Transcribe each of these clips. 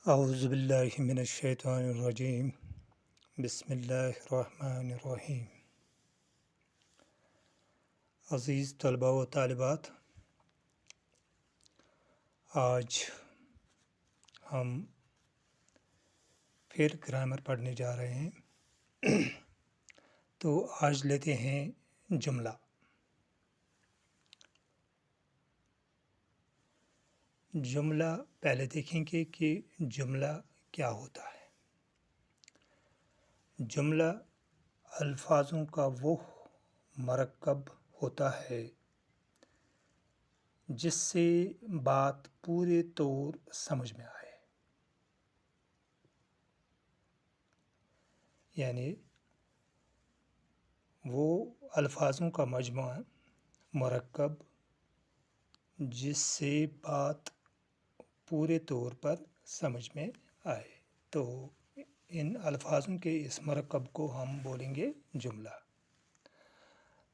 اعوذ باللہ من الشیطان الرجیم بسم اللہ الرحمن الرحیم۔ عزیز طلباء و طالبات، آج ہم پھر گرامر پڑھنے جا رہے ہیں۔ تو آج لیتے ہیں جملہ۔ جملہ پہلے دیکھیں گے کہ جملہ کیا ہوتا ہے۔ جملہ الفاظوں کا وہ مرکب ہوتا ہے جس سے بات پورے طور سمجھ میں آئے، یعنی وہ الفاظوں کا مجموعہ مرکب جس سے بات پورے طور پر سمجھ میں آئے۔ تو ان الفاظوں کے اس مرکب کو ہم بولیں گے جملہ۔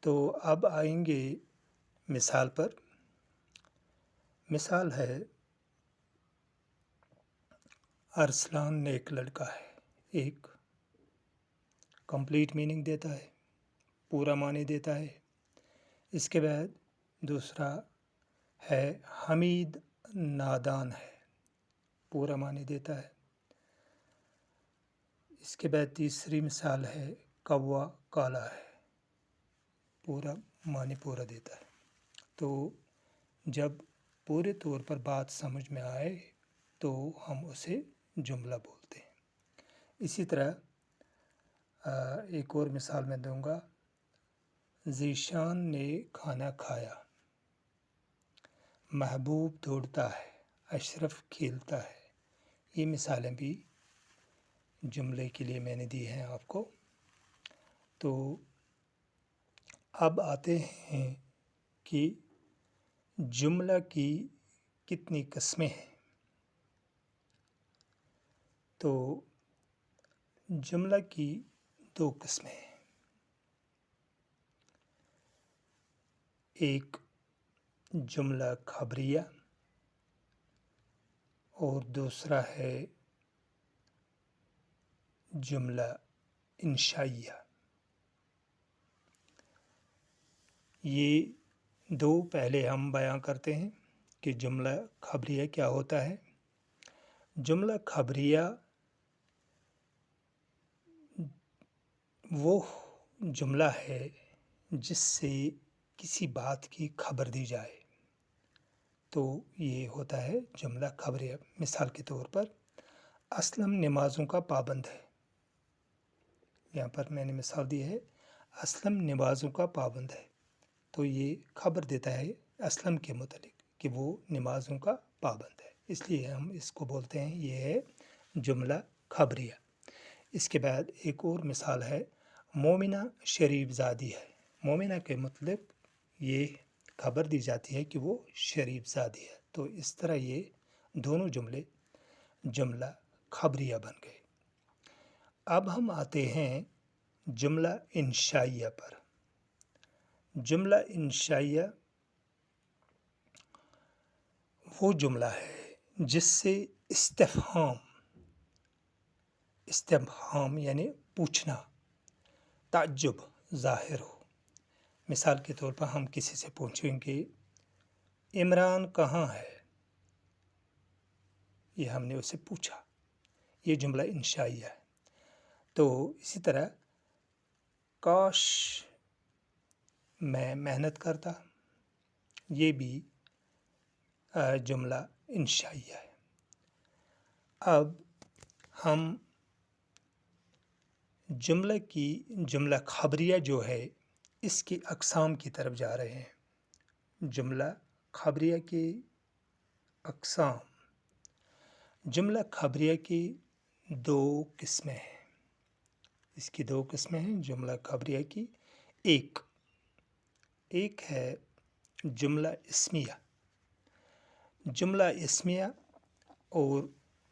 تو اب آئیں گے مثال پر۔ مثال ہے، ارسلان نیک لڑکا ہے۔ ایک کمپلیٹ میننگ دیتا ہے، پورا معنی دیتا ہے۔ اس کے بعد دوسرا ہے حمید نادان ہے، پورا معنی دیتا ہے۔ اس کے بعد تیسری مثال ہے کوا کالا ہے، پورا معنی پورا دیتا ہے۔ تو جب پورے طور پر بات سمجھ میں آئے تو ہم اسے جملہ بولتے ہیں۔ اسی طرح ایک اور مثال میں دوں گا، ذیشان نے کھانا کھایا، محبوب دوڑتا ہے، اشرف کھیلتا ہے۔ یہ مثالیں بھی جملے کے لیے میں نے دی ہیں آپ کو۔ تو اب آتے ہیں کہ جملہ کی کتنی قسمیں ہیں۔ تو جملہ کی دو قسمیں ہیں، ایک جملہ خبریہ اور دوسرا ہے جملہ انشائیہ۔ یہ دو پہلے ہم بیان کرتے ہیں کہ جملہ خبریہ کیا ہوتا ہے۔ جملہ خبریہ وہ جملہ ہے جس سے کسی بات کی خبر دی جائے، تو یہ ہوتا ہے جملہ خبریہ۔ مثال کے طور پر، اسلم نمازوں کا پابند ہے۔ یہاں پر میں نے مثال دی ہے، اسلم نمازوں کا پابند ہے، تو یہ خبر دیتا ہے اسلم کے متعلق کہ وہ نمازوں کا پابند ہے، اس لیے ہم اس کو بولتے ہیں یہ ہے جملہ خبریہ۔ اس کے بعد ایک اور مثال ہے، مومنہ شریف زادی ہے۔ مومنہ کے مطلب یہ خبر دی جاتی ہے کہ وہ شریف زادی ہے، تو اس طرح یہ دونوں جملے جملہ خبریہ بن گئے۔ اب ہم آتے ہیں جملہ انشائیہ پر۔ جملہ انشائیہ وہ جملہ ہے جس سے استفہام یعنی پوچھنا، تعجب ظاہر ہو۔ مثال کے طور پر ہم کسی سے پوچھیں گے عمران کہاں ہے، یہ ہم نے اسے پوچھا، یہ جملہ انشائیہ ہے۔ تو اسی طرح کاش میں محنت کرتا، یہ بھی جملہ انشائیہ ہے۔ اب ہم جملہ خبریہ جو ہے اس کی اقسام کی طرف جا رہے ہیں۔ جملہ خبریہ کی اقسام۔ جملہ خبریہ کی دو قسمیں ہیں، اس کی دو قسمیں ہیں جملہ خبریہ کی۔ ایک ہے جملہ اسمیہ، جملہ اسمیہ اور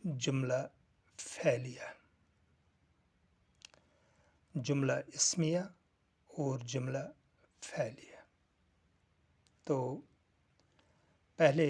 جملہ فعلیہ۔ جملہ اسمیہ اور جملہ فعلیہ۔ تو پہلے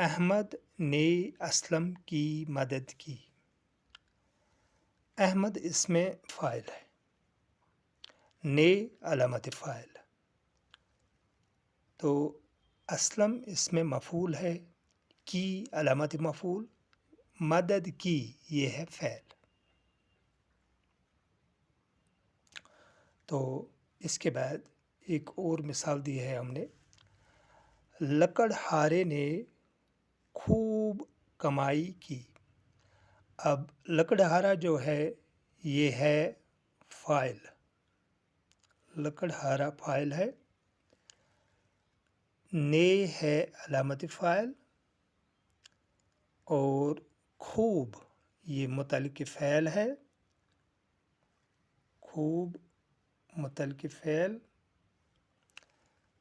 احمد نے اسلم کی مدد کی۔ احمد اس میں فاعل ہے، نے علامت فاعل، تو اسلم اس میں مفعول ہے، کی علامت مفعول، مدد کی یہ ہے فعل۔ تو اس کے بعد ایک اور مثال دی ہے ہم نے، لکڑہارے نے خوب کمائی کی۔ اب لکڑہارا جو ہے یہ ہے فاعل، لکڑہارا فاعل ہے، نے ہے علامت فاعل، اور خوب یہ متعلق فعل ہے، خوب متعلق فعل،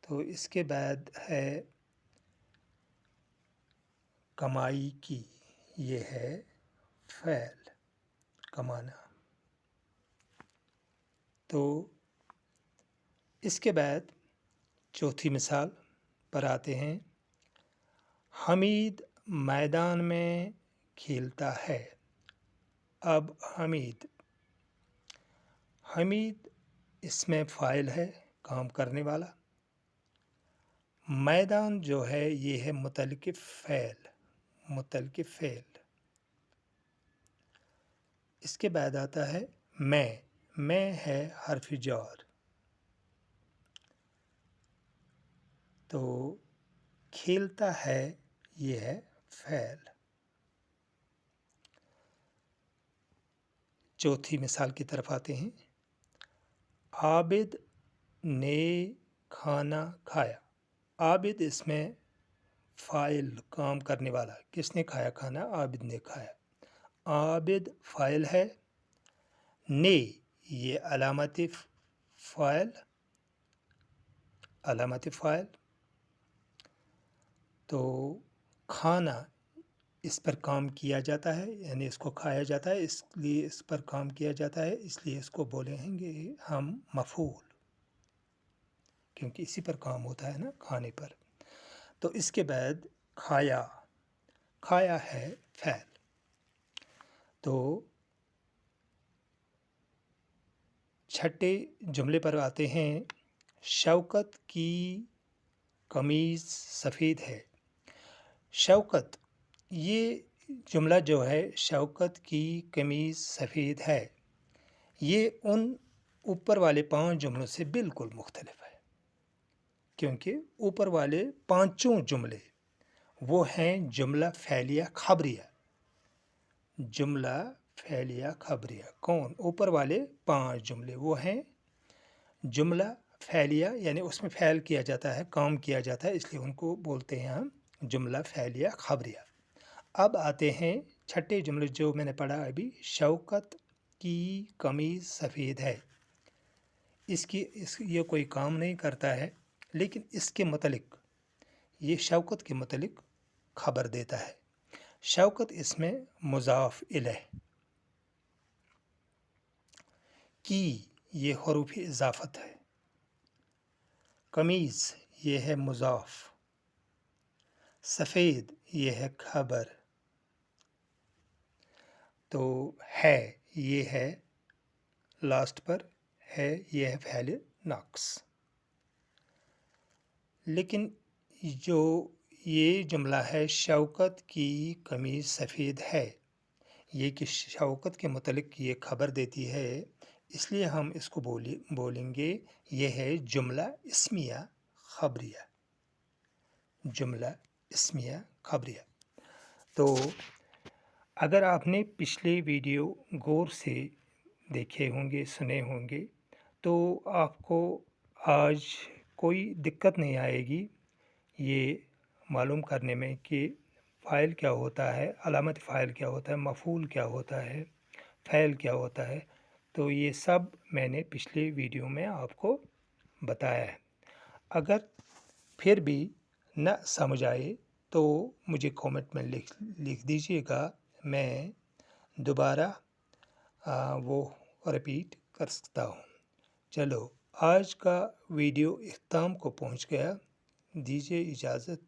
تو اس کے بعد ہے کمائی کی، یہ ہے فعل کمانا۔ تو اس کے بعد چوتھی مثال پر آتے ہیں، حمید میدان میں کھیلتا ہے۔ اب حمید اس میں فاعل ہے، کام کرنے والا، میدان جو ہے یہ ہے متعلق فعل، متعلق فعل۔ اس کے بعد آتا ہے میں ہے حرف جار، تو کھیلتا ہے یہ ہے فعل۔ چوتھی مثال کی طرف آتے ہیں، عابد نے کھانا کھایا۔ عابد اس میں فاعل، کام کرنے والا، کس نے کھایا کھانا؟ عابد نے کھایا۔ عابد فاعل ہے، نے یہ علامت فاعل، علامت فاعل، تو کھانا اس پر کام کیا جاتا ہے، یعنی اس کو کھایا جاتا ہے، اس لیے اس پر کام کیا جاتا ہے، اس لیے اس کو بولیں گے ہم مفعول، کیونکہ اسی پر کام ہوتا ہے نا، کھانے پر۔ تو اس کے بعد کھایا ہے فعل۔ تو چھٹے جملے پر آتے ہیں، شوکت کی قمیض سفید ہے۔ شوکت یہ جملہ جو ہے، شوکت کی قمیض سفید ہے، یہ ان اوپر والے 5 جملوں سے بالکل مختلف ہے، کیونکہ اوپر والے 5 جملے وہ ہیں جملہ فعلیہ خبریہ، جملہ فعلیہ خبریہ۔ کون؟ اوپر والے 5 جملے وہ ہیں جملہ فعلیہ، یعنی اس میں فعل کیا جاتا ہے، کام کیا جاتا ہے، اس لیے ان کو بولتے ہیں ہم جملہ فعلیہ خبریہ۔ اب آتے ہیں چھٹے جملے جو میں نے پڑھا ابھی، شوکت کی قمیض سفید ہے۔ یہ کوئی کام نہیں کرتا ہے، لیکن اس کے متعلق، یہ شوکت کے متعلق خبر دیتا ہے۔ شوکت اس میں مضاف الیہ، کی یہ حروف اضافت ہے، قمیض یہ ہے مضاف، سفید یہ ہے خبر، تو ہے یہ ہے لاسٹ پر ہے، یہ ہے فعل ناقص۔ لیکن جو یہ جملہ ہے شوکت کی قمیض سفید ہے، یہ کہ شوکت کے متعلق یہ خبر دیتی ہے، اس لیے ہم اس کو بولیں گے یہ ہے جملہ اسمیہ خبریہ، جملہ اسمیہ خبریہ۔ تو اگر آپ نے پچھلے ویڈیو غور سے دیکھے ہوں گے، سنے ہوں گے، تو آپ کو آج کوئی دقت نہیں آئے گی یہ معلوم کرنے میں کہ فاعل کیا ہوتا ہے، علامت فاعل کیا ہوتا ہے، مفعول کیا ہوتا ہے، فعل کیا ہوتا ہے۔ تو یہ سب میں نے پچھلے ویڈیو میں آپ کو بتایا ہے۔ اگر پھر بھی نہ سمجھ آئے تو مجھے کامنٹ میں لکھ دیجیے گا، میں دوبارہ وہ رپیٹ کر سکتا ہوں۔ چلو، آج کا ویڈیو اختتام کو پہنچ گیا، دیجیے اجازت۔